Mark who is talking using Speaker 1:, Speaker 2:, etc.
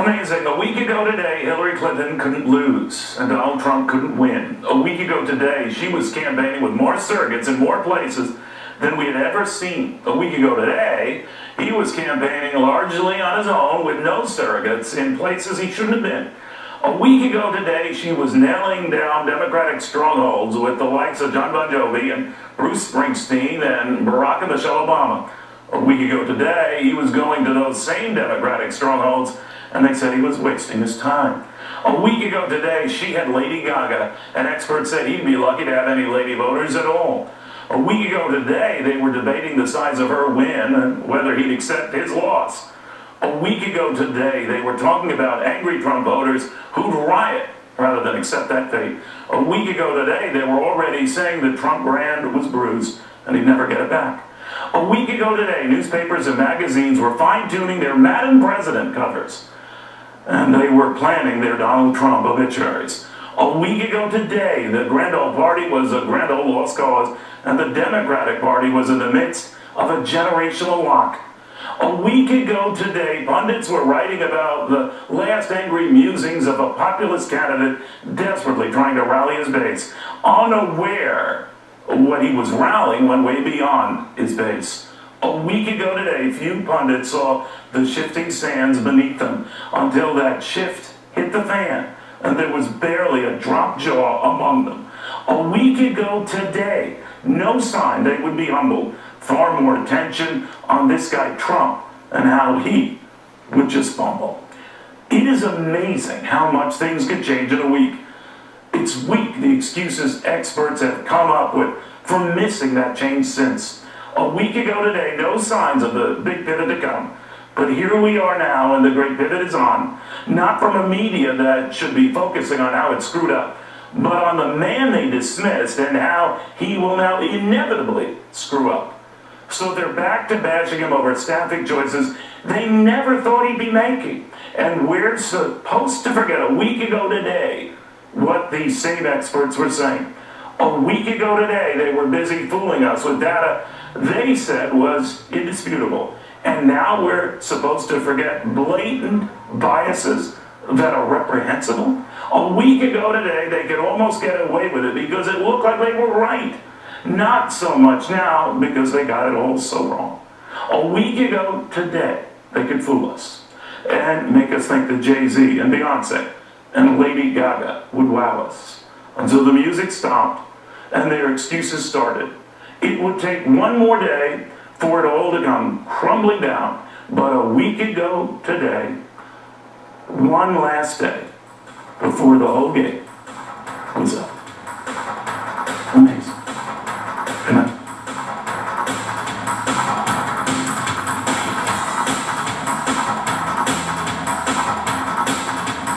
Speaker 1: amazing. A week ago today, Hillary Clinton couldn't lose and Donald Trump couldn't win. A week ago today, she was campaigning with more surrogates in more places than we had ever seen. A week ago today, he was campaigning largely on his own with no surrogates in places he shouldn't have been. A week ago today, she was nailing down Democratic strongholds with the likes of John Bon Jovi and Bruce Springsteen and Barack and Michelle Obama. A week ago today, he was going to those same Democratic strongholds, and they said he was wasting his time. A week ago today, she had Lady Gaga, and experts said he'd be lucky to have any lady voters at all. A week ago today, they were debating the size of her win and whether he'd accept his loss. A week ago today, they were talking about angry Trump voters who'd riot rather than accept that fate. A week ago today, they were already saying the Trump brand was bruised and he'd never get it back. A week ago today, newspapers and magazines were fine-tuning their Madam President covers, and they were planning their Donald Trump obituaries. A week ago today, the Grand Old Party was a grand old lost cause, and the Democratic Party was in the midst of a generational lock. A week ago today, pundits were writing about the last angry musings of a populist candidate desperately trying to rally his base, unaware what he was rallying went way beyond his base. A week ago today, few pundits saw the shifting sands beneath them until that shift hit the fan, and there was barely a drop jaw among them. A week ago today, no sign they would be humbled. Far more attention on this guy Trump and how he would just fumble. It is amazing how much things can change in a week. It's weak the excuses experts have come up with for missing that change since. A week ago today, no signs of the big pivot to come. But here we are now, and the great pivot is on. Not from a media that should be focusing on how it screwed up, but on the man they dismissed and how he will now inevitably screw up. So they're back to bashing him over staffing choices they never thought he'd be making. And we're supposed to forget a week ago today what these same experts were saying. A week ago today, they were busy fooling us with data they said was indisputable. And now we're supposed to forget blatant biases that are reprehensible. A week ago today, they could almost get away with it because it looked like they were right. Not so much now because they got it all so wrong. A week ago today, they could fool us and make us think that Jay-Z and Beyonce and Lady Gaga would wow us until the music stopped and their excuses started. It would take one more day for it all to come crumbling down. But a week ago today, one last day before the whole game was up.